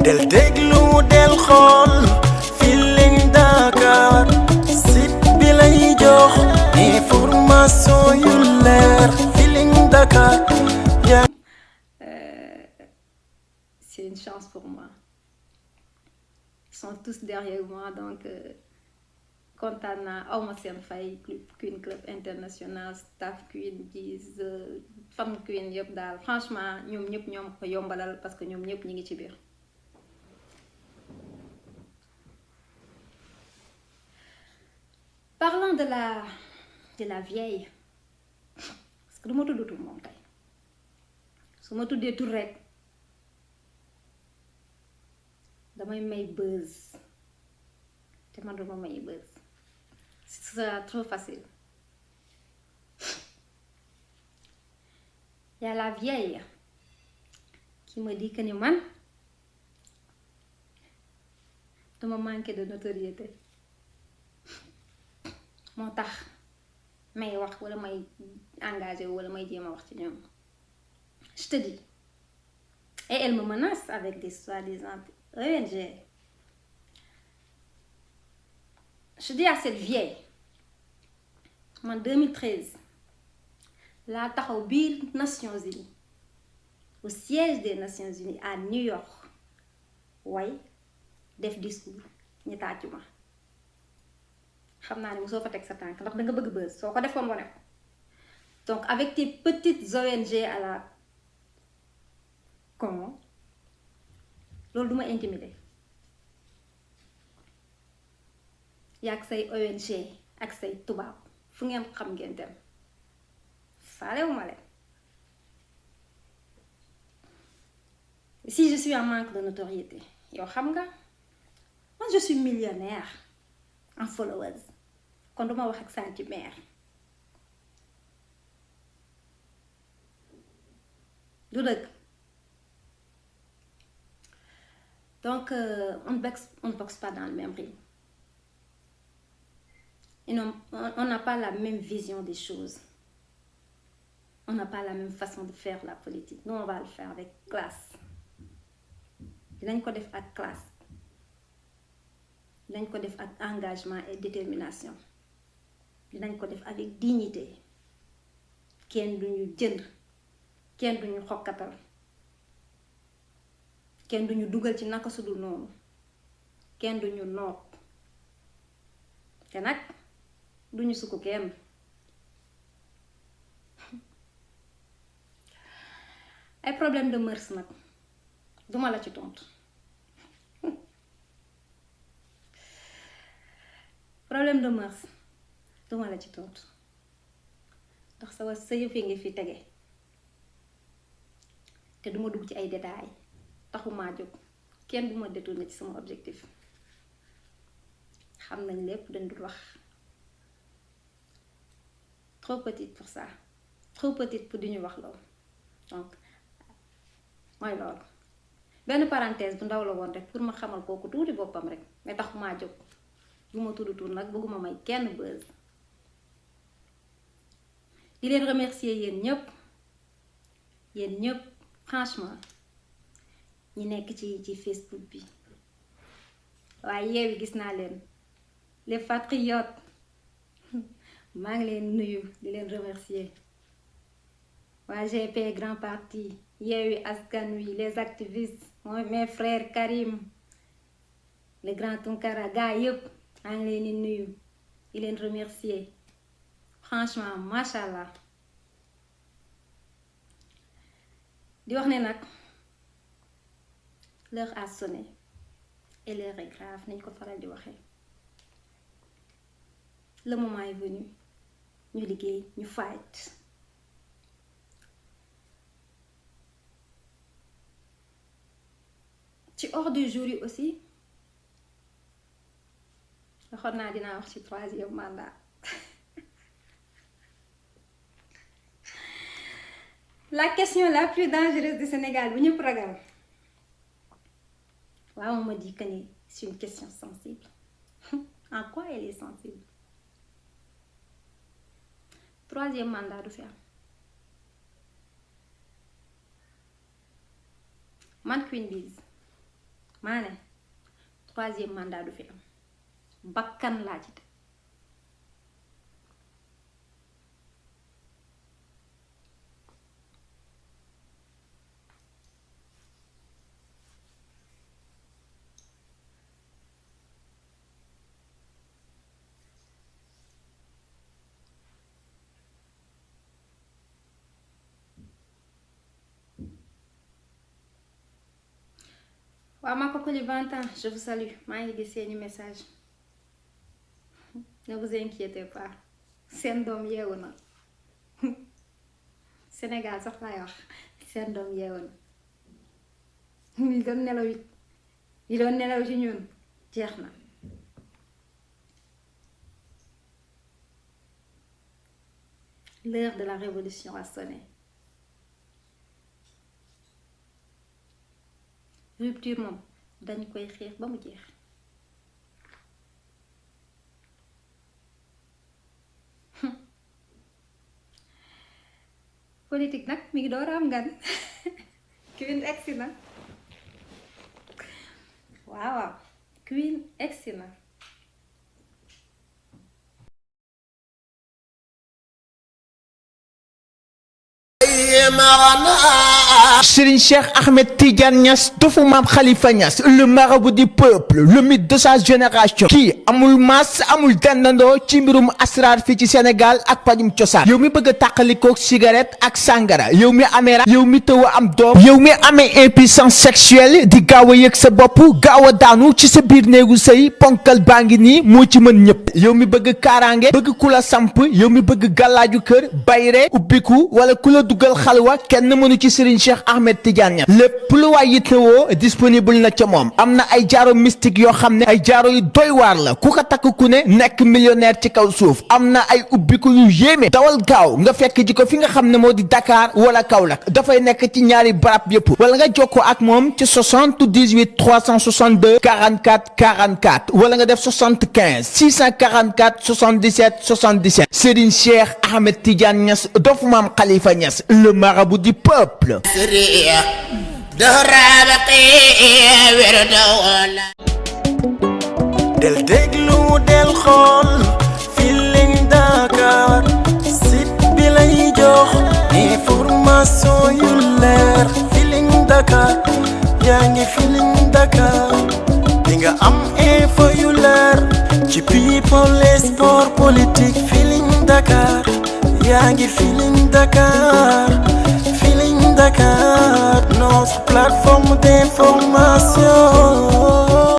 del déglu del xool Feeling Dakar site bi lay jox information yu leer Feeling Dakar c'est une chance pour moi. Ils sont tous derrière moi, donc kontaan naa awma seen fay Queen Club International staff Queen Biz fan Queen yëpp daal franchement ñoom ñëpp ñoom ko yombalal parce que ñoom ñëpp ñi ngi ci biir. Parlant de la vieille parce que du ma tudd tur moom tey su ma tuddee tur rek damay may buzz te man duma may buzz. Ce sera trop facile. Il y a la vieille qui me dit que ni man dama manqué de notoriété moo tax may wax wala may engagé wala may jéem a wax ci ñoom. Je te dis. Et elle me menace avec des soi-disant ONG. Je dis à cette vieille man 2013 laa taxaw biir Nations Unies au siège des Nations Unies à New York way def discours ñu tàccu ma xam naa ne mu soo fa teg sa tànk ndax danga bëgg buzz soo ko defoon wane ko. Donc avec tes petites ONG à la con loolu duma intimider. yaa ak say ONG ak say tubaab fu ngeen xam ngeen dem faalewuma leen. Si je suis en manque de notoriété yow xam nga man je suis millionnaire en followers kon duma wax ak centimètre du dëgg. Donc on ne boxe pas dans le même ring. On n'a pas la même vision des choses. On n'a pas la même façon de faire la politique. Nous, on va le faire avec classe. Dinañ ko def ak classe. Dinañ ko def ak engagement et détermination. Dinañ ko def avec dignité. Kenn duñu jënd. Kenn duñu xokkatal. Kenn duñu dugal ci naka su dul noonu. Kenn duñu noot. Te nag duñu sukk kenn. Ay problème de mœurs nag duma la ci tontu. Problème de mœurs duma la ci tontu ndax sa yëf yi ngi fi tege te duma dugg ci ay détails taxumaa jóg kenn duma détourné ci sama objectif. Xam nañ lépp dañ dul wax. Trop petite pour ça trop petite pour di ñu wax loolu donc mooy loolu benn parenthèse bu ndaw la woon rek pour ma xamal kooku tuuti boppam rek mais taxumaa jóg bu ma tudd tur nag bëgguma may kenn buzz. Di leen remercier yéen ñëpp franchement ñi nekk ci Facebook bi waaye Yewwi gis naa leen les patriotes maa ngi leen nuyu di leen remercier waa GP Grand Parti Yewwi Askan Wi les activistes mes frères Karim le grand Tunkara gars yëpp maa ngi leen di nuyu di leen remercier franchement machallah di wax ne nag l'heure a sonné et l'heure est grave nañ ko faral di waxee. Le moment est venu ñu liggéey ñu fight. Ci ordre du jour yi aussi waxoon naa dinaa wax ci 3e mandat. La question la plus dangereuse du Sénégal bu ñëpp ragal. Waaw on me dit que ni c'est une question sensible. En quoi elle est sensible? 3e mandat du fi am. Man Queen Biz maa ne 3e mandat du fi am bakkan laa ci teg. Waa Mako Koli 20 ans, je vous salue. maa ngi gis seeni message. Ne vous inquiétez pas. Seen doom yeewu na. Sénégal sax laay wax. Seen doom yeewu na. Li doon nelaw ci ñun jeex na. L'heure de la révolution a sonné. Rupture moom dañ koy xeex ba mu jeex. Politique nag mi ngi door am gan. Queen egsi na. waaw Queen egsi na. Serigne Cheikh Ahmed Tidiane Niass dofu Maam Khalifa Niass le marabout du peuple le mythe de sa génération kii amul maas amul dendandoo ci mbirum asrar fii ci Sénégal ak pajum cosaan yow mi bëgg a tàqalikook cigarette ak sangara yow mi amee yow mi tëw a am doom yow mi amee impuissance sexuelle di gaaw a yëg sa bopp gaaw a daanu ci sa biir néegu sëy ponkal baa ngi nii moo ci mën ñëpp yow mi bëgg kaaraange bëgg ku la samp yow mi bëgg gàllaaju kër bayre ubbiku wala ku la dugal xalwa kenn mënu ci Serigne Cheikh Ahmed Tidiane Niass lépp lu waay yittewoo disponible na ca moom am na ay jaaro mystique yoo xam ne ay jaaro yu doy waar la ku ko takk ku ne nekk millionnaire ci kaw suuf am na ay ubbiku yu yéeme dawal gaaw nga fekk ji ko fi nga xam ne moo di Dakar wala Kaolack dafay nekk ci ñaari barab yëpp wala nga jokkoo ak moom ci 78 362 44 44 wala nga def 75 644 77 77 Serigne Cheikh Ahmed Tidiane Niass dofu Maam Khalifa Niass le marabout du peuple. del déglu del xool Feeling Dakar site bi lay jox information yu leer Feeling Dakar yaa ngi Feeling Dakar di nga am info yu leer ci people et sport politique Feeling Dakar yaa ngi Feeling Dakar Feeling Dakar notre plateforme d'information